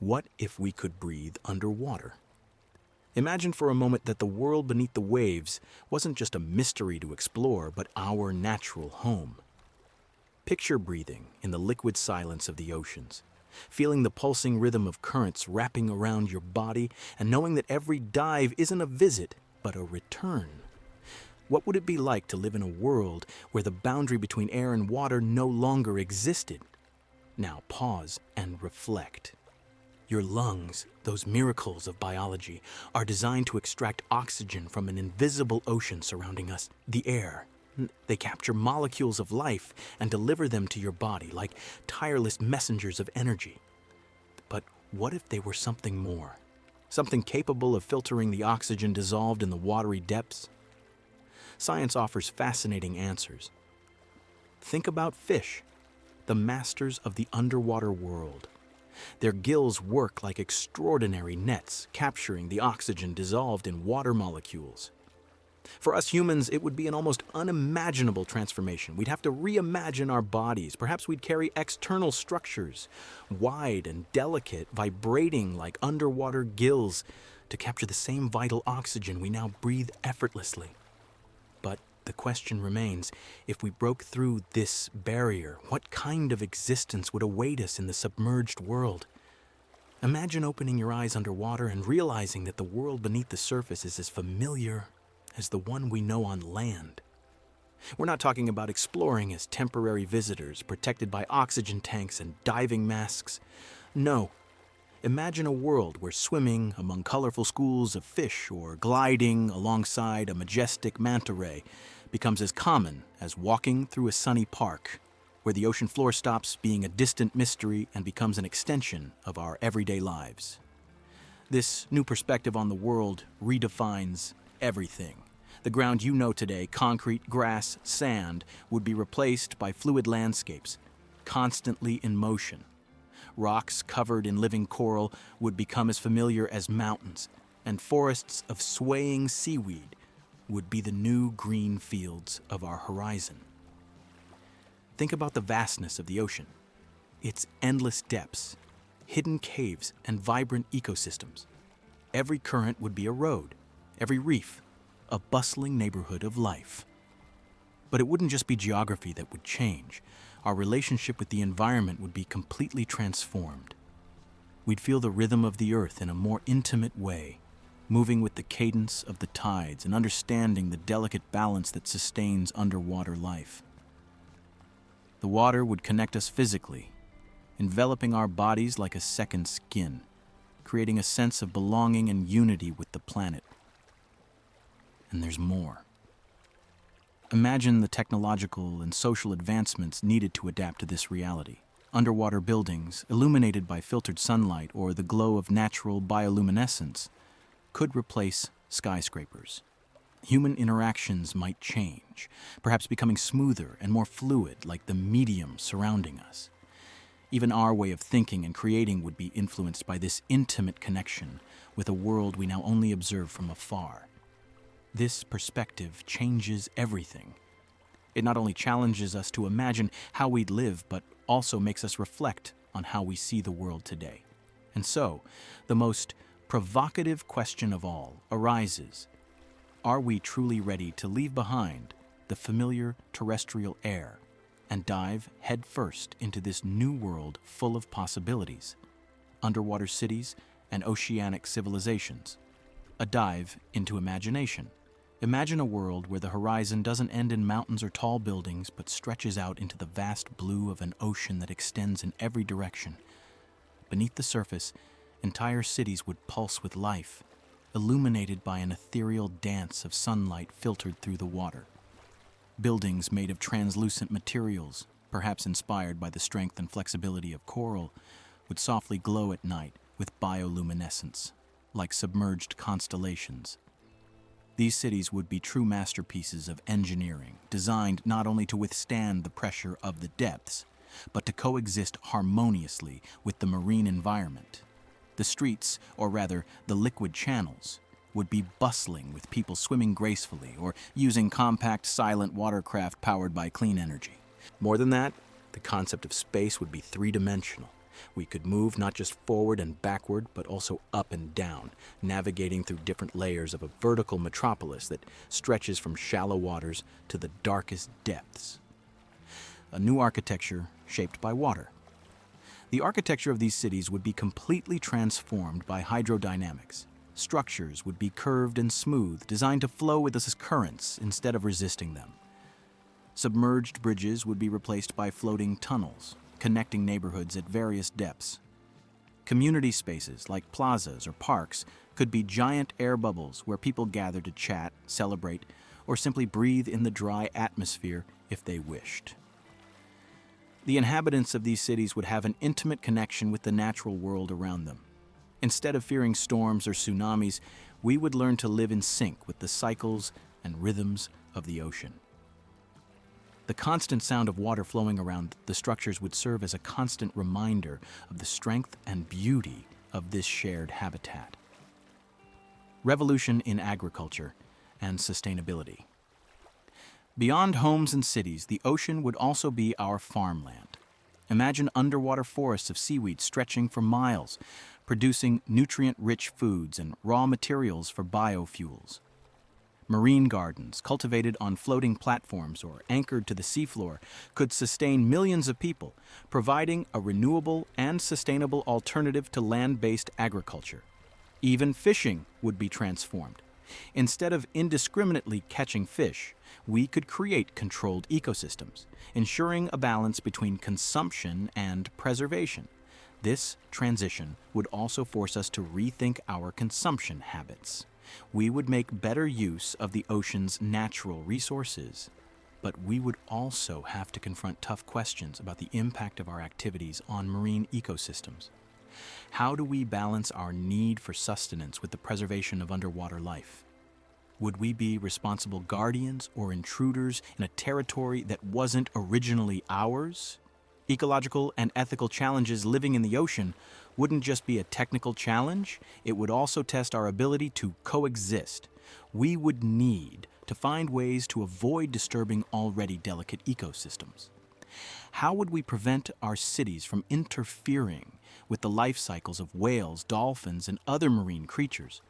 What if we could breathe underwater? Imagine for a moment that the world beneath the waves wasn't just a mystery to explore, but our natural home. Picture breathing in the liquid silence of the oceans, feeling the pulsing rhythm of currents wrapping around your body, and knowing that every dive isn't a visit, but a return. What would it be like to live in a world where the boundary between air and water no longer existed? Now pause and reflect. Your lungs, those miracles of biology, are designed to extract oxygen from an invisible ocean surrounding us, the air. They capture molecules of life and deliver them to your body like tireless messengers of energy. But what if they were something more? Something capable of filtering the oxygen dissolved in the watery depths? Science offers fascinating answers. Think about fish, the masters of the underwater world. Their gills work like extraordinary nets, capturing the oxygen dissolved in water molecules. For us humans, it would be an almost unimaginable transformation. We'd have to reimagine our bodies. Perhaps we'd carry external structures, wide and delicate, vibrating like underwater gills, to capture the same vital oxygen we now breathe effortlessly. But the question remains, if we broke through this barrier, what kind of existence would await us in the submerged world? Imagine opening your eyes underwater and realizing that the world beneath the surface is as familiar as the one we know on land. We're not talking about exploring as temporary visitors, protected by oxygen tanks and diving masks. No. Imagine a world where swimming among colorful schools of fish or gliding alongside a majestic manta ray becomes as common as walking through a sunny park, where the ocean floor stops being a distant mystery and becomes an extension of our everyday lives. This new perspective on the world redefines everything. The ground you know today, concrete, grass, sand, would be replaced by fluid landscapes, constantly in motion. Rocks covered in living coral would become as familiar as mountains, and forests of swaying seaweed would be the new green fields of our horizon. Think about the vastness of the ocean, its endless depths, hidden caves, and vibrant ecosystems. Every current would be a road, every reef, a bustling neighborhood of life. But it wouldn't just be geography that would change. Our relationship with the environment would be completely transformed. We'd feel the rhythm of the earth in a more intimate way, moving with the cadence of the tides and understanding the delicate balance that sustains underwater life. The water would connect us physically, enveloping our bodies like a second skin, creating a sense of belonging and unity with the planet. And there's more. Imagine the technological and social advancements needed to adapt to this reality. Underwater buildings, illuminated by filtered sunlight or the glow of natural bioluminescence, could replace skyscrapers. Human interactions might change, perhaps becoming smoother and more fluid like the medium surrounding us. Even our way of thinking and creating would be influenced by this intimate connection with a world we now only observe from afar. This perspective changes everything. It not only challenges us to imagine how we'd live, but also makes us reflect on how we see the world today. And so, the most provocative question of all arises: are we truly ready to leave behind the familiar terrestrial air and dive headfirst into this new world full of possibilities, underwater cities and oceanic civilizations? A dive into imagination. Imagine a world where the horizon doesn't end in mountains or tall buildings, but stretches out into the vast blue of an ocean that extends in every direction. Beneath the surface, entire cities would pulse with life, illuminated by an ethereal dance of sunlight filtered through the water. Buildings made of translucent materials, perhaps inspired by the strength and flexibility of coral, would softly glow at night with bioluminescence, like submerged constellations. These cities would be true masterpieces of engineering, designed not only to withstand the pressure of the depths, but to coexist harmoniously with the marine environment. The streets, or rather the liquid channels, would be bustling with people swimming gracefully or using compact, silent watercraft powered by clean energy. More than that, the concept of space would be three-dimensional. We could move not just forward and backward, but also up and down, navigating through different layers of a vertical metropolis that stretches from shallow waters to the darkest depths. A new architecture shaped by water. The architecture of these cities would be completely transformed by hydrodynamics. Structures would be curved and smooth, designed to flow with the currents instead of resisting them. Submerged bridges would be replaced by floating tunnels, connecting neighborhoods at various depths. Community spaces like plazas or parks could be giant air bubbles where people gather to chat, celebrate, or simply breathe in the dry atmosphere if they wished. The inhabitants of these cities would have an intimate connection with the natural world around them. Instead of fearing storms or tsunamis, we would learn to live in sync with the cycles and rhythms of the ocean. The constant sound of water flowing around the structures would serve as a constant reminder of the strength and beauty of this shared habitat. Revolution in agriculture and sustainability. Beyond homes and cities, the ocean would also be our farmland. Imagine underwater forests of seaweed stretching for miles, producing nutrient-rich foods and raw materials for biofuels. Marine gardens, cultivated on floating platforms or anchored to the seafloor, could sustain millions of people, providing a renewable and sustainable alternative to land-based agriculture. Even fishing would be transformed. Instead of indiscriminately catching fish, we could create controlled ecosystems, ensuring a balance between consumption and preservation. This transition would also force us to rethink our consumption habits. We would make better use of the ocean's natural resources, but we would also have to confront tough questions about the impact of our activities on marine ecosystems. How do we balance our need for sustenance with the preservation of underwater life? Would we be responsible guardians or intruders in a territory that wasn't originally ours? Ecological and ethical challenges living in the ocean wouldn't just be a technical challenge, it would also test our ability to coexist. We would need to find ways to avoid disturbing already delicate ecosystems. How would we prevent our cities from interfering with the life cycles of whales, dolphins, and other marine creatures?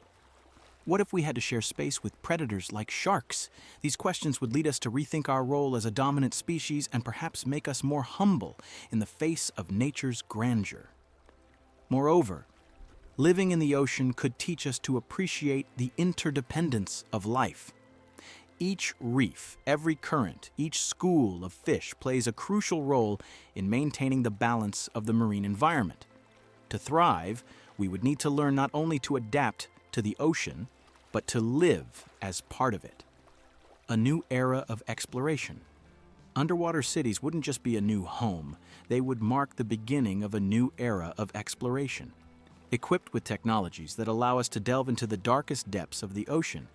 What if we had to share space with predators like sharks? These questions would lead us to rethink our role as a dominant species and perhaps make us more humble in the face of nature's grandeur. Moreover, living in the ocean could teach us to appreciate the interdependence of life. Each reef, every current, each school of fish plays a crucial role in maintaining the balance of the marine environment. To thrive, we would need to learn not only to adapt to the ocean, but to live as part of it. A new era of exploration. Underwater cities wouldn't just be a new home, they would mark the beginning of a new era of exploration. Equipped with technologies that allow us to delve into the darkest depths of the ocean,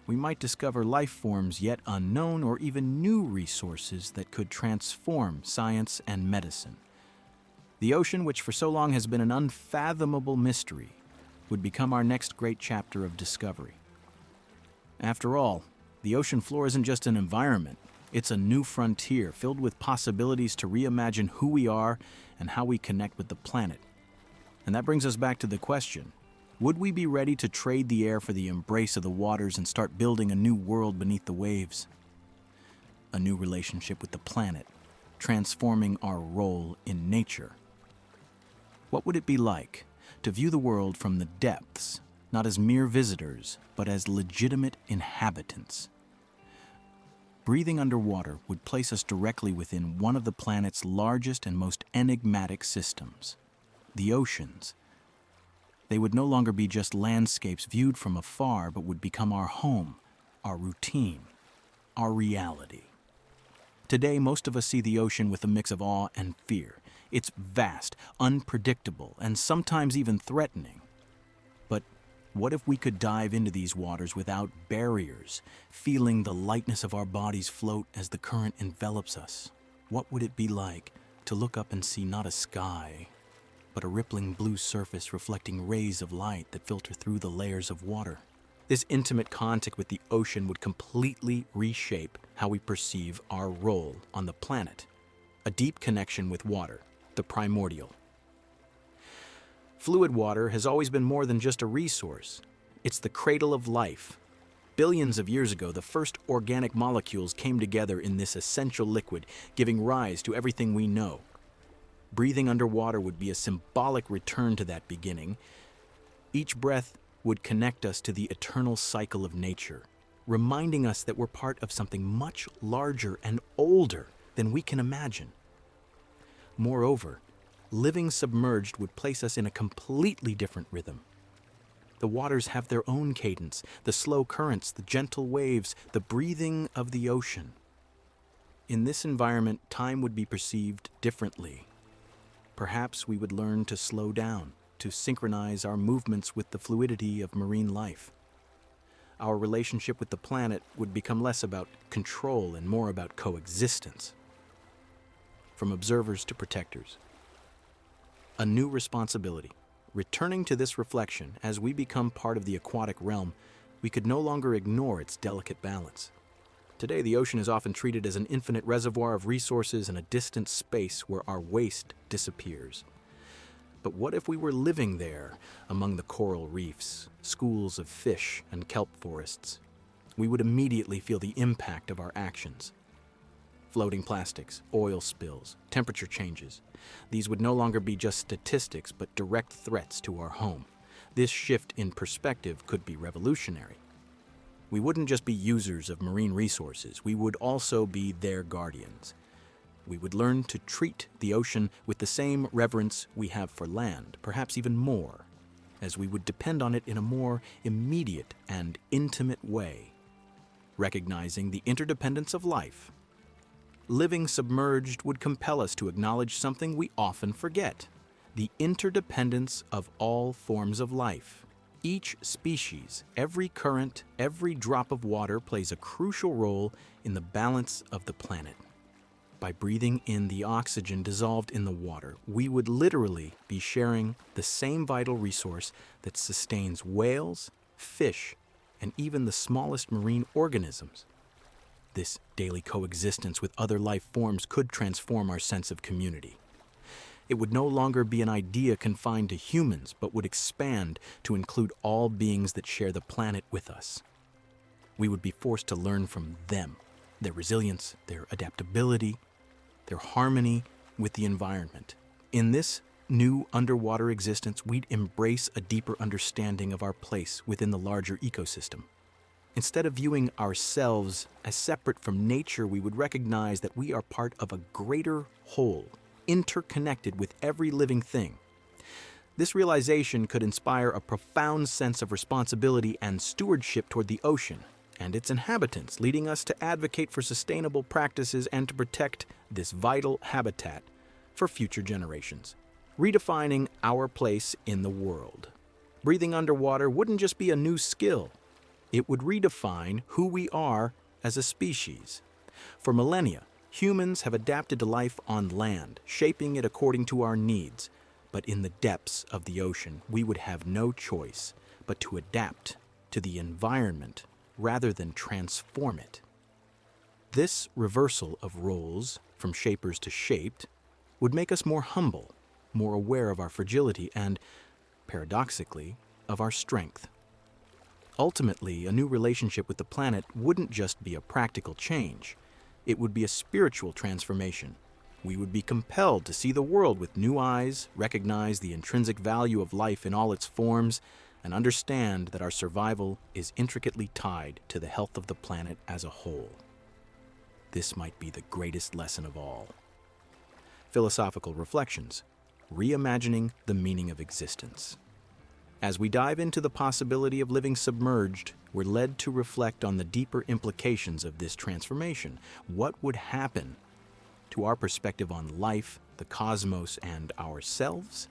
we might discover life forms yet unknown or even new resources that could transform science and medicine. The ocean, which for so long has been an unfathomable mystery, would become our next great chapter of discovery. After all, the ocean floor isn't just an environment, it's a new frontier filled with possibilities to reimagine who we are and how we connect with the planet. And that brings us back to the question, would we be ready to trade the air for the embrace of the waters and start building a new world beneath the waves? A new relationship with the planet, transforming our role in nature. What would it be like to view the world from the depths, not as mere visitors, but as legitimate inhabitants? Breathing underwater would place us directly within one of the planet's largest and most enigmatic systems, the oceans. They would no longer be just landscapes viewed from afar, but would become our home, our routine, our reality. Today, most of us see the ocean with a mix of awe and fear. It's vast, unpredictable, and sometimes even threatening. But what if we could dive into these waters without barriers, feeling the lightness of our bodies float as the current envelops us? What would it be like to look up and see not a sky, but a rippling blue surface reflecting rays of light that filter through the layers of water? This intimate contact with the ocean would completely reshape how we perceive our role on the planet. A deep connection with water, the primordial. Fluid water has always been more than just a resource. It's the cradle of life. Billions of years ago, the first organic molecules came together in this essential liquid, giving rise to everything we know. Breathing underwater would be a symbolic return to that beginning. Each breath would connect us to the eternal cycle of nature, reminding us that we're part of something much larger and older than we can imagine. Moreover, living submerged would place us in a completely different rhythm. The waters have their own cadence, the slow currents, the gentle waves, the breathing of the ocean. In this environment, time would be perceived differently. Perhaps we would learn to slow down, to synchronize our movements with the fluidity of marine life. Our relationship with the planet would become less about control and more about coexistence. From observers to protectors. A new responsibility. Returning to this reflection, as we become part of the aquatic realm, we could no longer ignore its delicate balance. Today, the ocean is often treated as an infinite reservoir of resources and a distant space where our waste disappears. But what if we were living there, among the coral reefs, schools of fish, and kelp forests? We would immediately feel the impact of our actions. Floating plastics, oil spills, temperature changes. These would no longer be just statistics, but direct threats to our home. This shift in perspective could be revolutionary. We wouldn't just be users of marine resources, we would also be their guardians. We would learn to treat the ocean with the same reverence we have for land, perhaps even more, as we would depend on it in a more immediate and intimate way, recognizing the interdependence of life. Living submerged would compel us to acknowledge something we often forget: the interdependence of all forms of life. Each species, every current, every drop of water plays a crucial role in the balance of the planet. By breathing in the oxygen dissolved in the water, we would literally be sharing the same vital resource that sustains whales, fish, and even the smallest marine organisms. This daily coexistence with other life forms could transform our sense of community. It would no longer be an idea confined to humans, but would expand to include all beings that share the planet with us. We would be forced to learn from them, their resilience, their adaptability, their harmony with the environment. In this new underwater existence, we'd embrace a deeper understanding of our place within the larger ecosystem. Instead of viewing ourselves as separate from nature, we would recognize that we are part of a greater whole, interconnected with every living thing. This realization could inspire a profound sense of responsibility and stewardship toward the ocean and its inhabitants, leading us to advocate for sustainable practices and to protect this vital habitat for future generations. Redefining our place in the world. Breathing underwater wouldn't just be a new skill. It would redefine who we are as a species. For millennia, humans have adapted to life on land, shaping it according to our needs. But in the depths of the ocean, we would have no choice but to adapt to the environment rather than transform it. This reversal of roles, from shapers to shaped, would make us more humble, more aware of our fragility, and, paradoxically, of our strength. Ultimately, a new relationship with the planet wouldn't just be a practical change. It would be a spiritual transformation. We would be compelled to see the world with new eyes, recognize the intrinsic value of life in all its forms, and understand that our survival is intricately tied to the health of the planet as a whole. This might be the greatest lesson of all. Philosophical reflections, reimagining the meaning of existence. As we dive into the possibility of living submerged, we're led to reflect on the deeper implications of this transformation. What would happen to our perspective on life, the cosmos, and ourselves?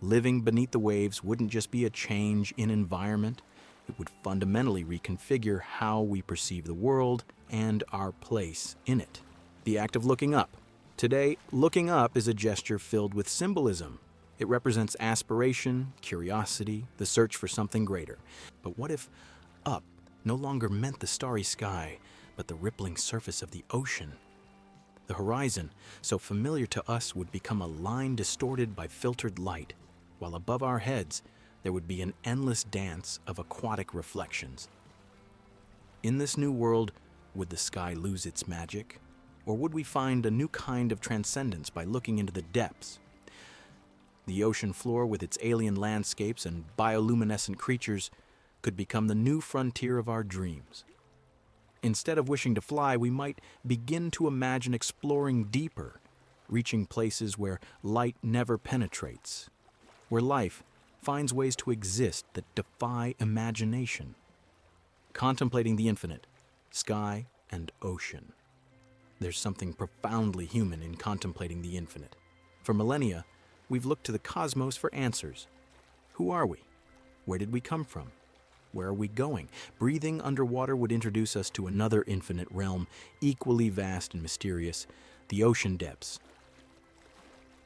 Living beneath the waves wouldn't just be a change in environment, it would fundamentally reconfigure how we perceive the world and our place in it. The act of looking up. Today, looking up is a gesture filled with symbolism. It represents aspiration, curiosity, the search for something greater. But what if up no longer meant the starry sky, but the rippling surface of the ocean? The horizon, so familiar to us, would become a line distorted by filtered light, while above our heads there would be an endless dance of aquatic reflections. In this new world, would the sky lose its magic? Or would we find a new kind of transcendence by looking into the depths? The ocean floor with its alien landscapes and bioluminescent creatures could become the new frontier of our dreams. Instead of wishing to fly, we might begin to imagine exploring deeper, reaching places where light never penetrates, where life finds ways to exist that defy imagination. Contemplating the infinite, sky and ocean. There's something profoundly human in contemplating the infinite. For millennia, we've looked to the cosmos for answers. Who are we? Where did we come from? Where are we going? Breathing underwater would introduce us to another infinite realm, equally vast and mysterious, the ocean depths.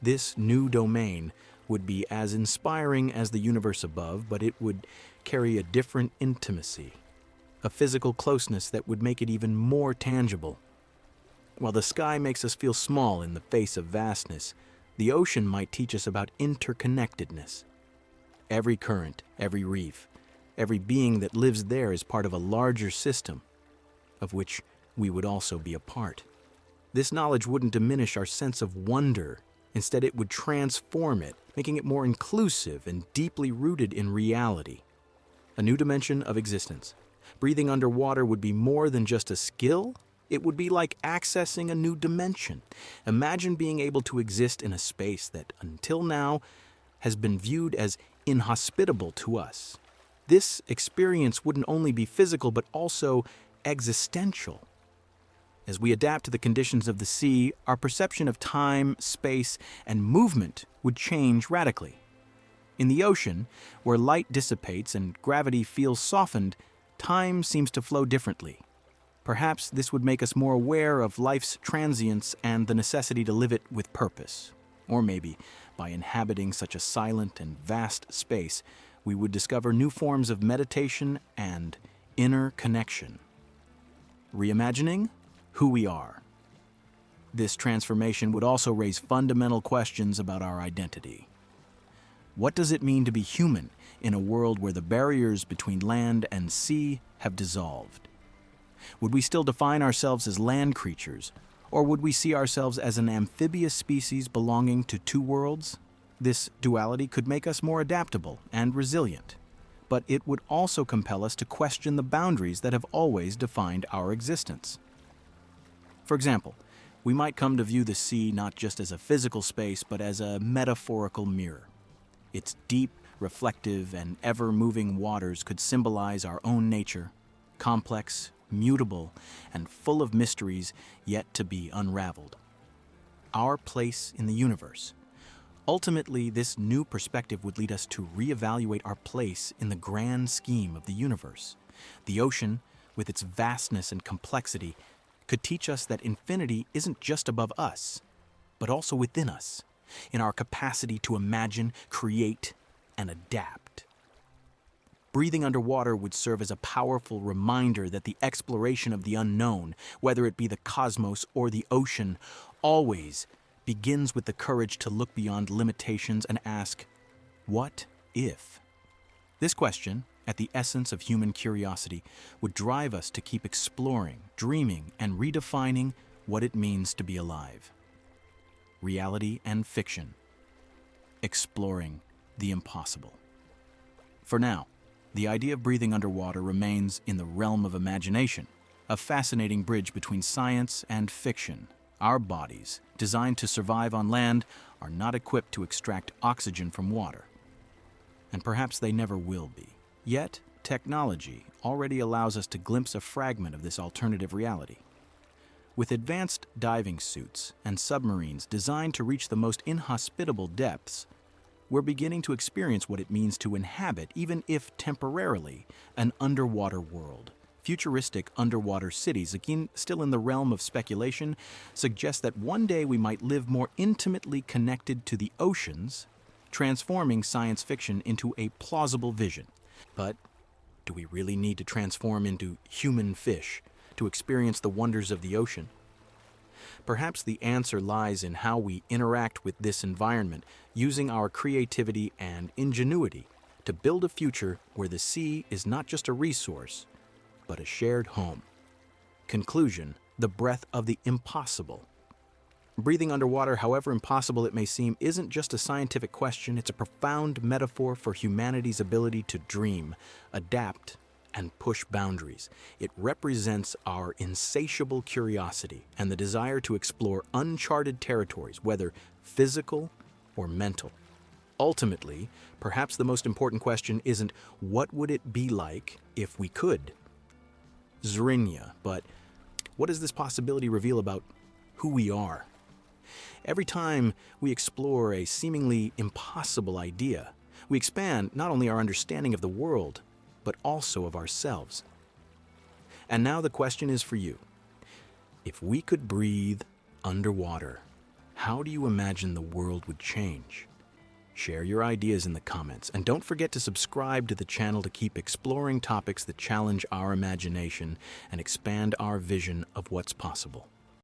This new domain would be as inspiring as the universe above, but it would carry a different intimacy, a physical closeness that would make it even more tangible. While the sky makes us feel small in the face of vastness, the ocean might teach us about interconnectedness. Every current, every reef, every being that lives there is part of a larger system, of which we would also be a part. This knowledge wouldn't diminish our sense of wonder. Instead, it would transform it, making it more inclusive and deeply rooted in reality. A new dimension of existence. Breathing underwater would be more than just a skill. It would be like accessing a new dimension. Imagine being able to exist in a space that, until now, has been viewed as inhospitable to us. This experience wouldn't only be physical, but also existential. As we adapt to the conditions of the sea, our perception of time, space, and movement would change radically. In the ocean, where light dissipates and gravity feels softened, time seems to flow differently. Perhaps this would make us more aware of life's transience and the necessity to live it with purpose. Or maybe, by inhabiting such a silent and vast space, we would discover new forms of meditation and inner connection. Reimagining who we are. This transformation would also raise fundamental questions about our identity. What does it mean to be human in a world where the barriers between land and sea have dissolved? Would we still define ourselves as land creatures, or would we see ourselves as an amphibious species belonging to two worlds? This duality could make us more adaptable and resilient, but it would also compel us to question the boundaries that have always defined our existence. For example, we might come to view the sea not just as a physical space, but as a metaphorical mirror. Its deep, reflective, and ever-moving waters could symbolize our own nature, complex, mutable, and full of mysteries yet to be unraveled. Our place in the universe. Ultimately, this new perspective would lead us to reevaluate our place in the grand scheme of the universe. The ocean, with its vastness and complexity, could teach us that infinity isn't just above us, but also within us, in our capacity to imagine, create, and adapt. Breathing underwater would serve as a powerful reminder that the exploration of the unknown, whether it be the cosmos or the ocean, always begins with the courage to look beyond limitations and ask, what if? This question, at the essence of human curiosity, would drive us to keep exploring, dreaming, and redefining what it means to be alive. Reality and fiction. Exploring the impossible. For now, the idea of breathing underwater remains in the realm of imagination, a fascinating bridge between science and fiction. Our bodies, designed to survive on land, are not equipped to extract oxygen from water. And perhaps they never will be. Yet, technology already allows us to glimpse a fragment of this alternative reality. With advanced diving suits and submarines designed to reach the most inhospitable depths, we're beginning to experience what it means to inhabit, even if temporarily, an underwater world. Futuristic underwater cities, again still in the realm of speculation, suggest that one day we might live more intimately connected to the oceans, transforming science fiction into a plausible vision. But do we really need to transform into human fish to experience the wonders of the ocean? Perhaps the answer lies in how we interact with this environment, using our creativity and ingenuity to build a future where the sea is not just a resource, but a shared home. Conclusion: the breath of the impossible. Breathing underwater, however impossible it may seem, isn't just a scientific question, it's a profound metaphor for humanity's ability to dream, adapt, and push boundaries. It represents our insatiable curiosity and the desire to explore uncharted territories, whether physical or mental. Ultimately, perhaps the most important question isn't what would it be like if we could, Zrinya, but what does this possibility reveal about who we are? Every time we explore a seemingly impossible idea, we expand not only our understanding of the world, but also of ourselves. And now the question is for you. If we could breathe underwater, how do you imagine the world would change? Share your ideas in the comments, and don't forget to subscribe to the channel to keep exploring topics that challenge our imagination and expand our vision of what's possible.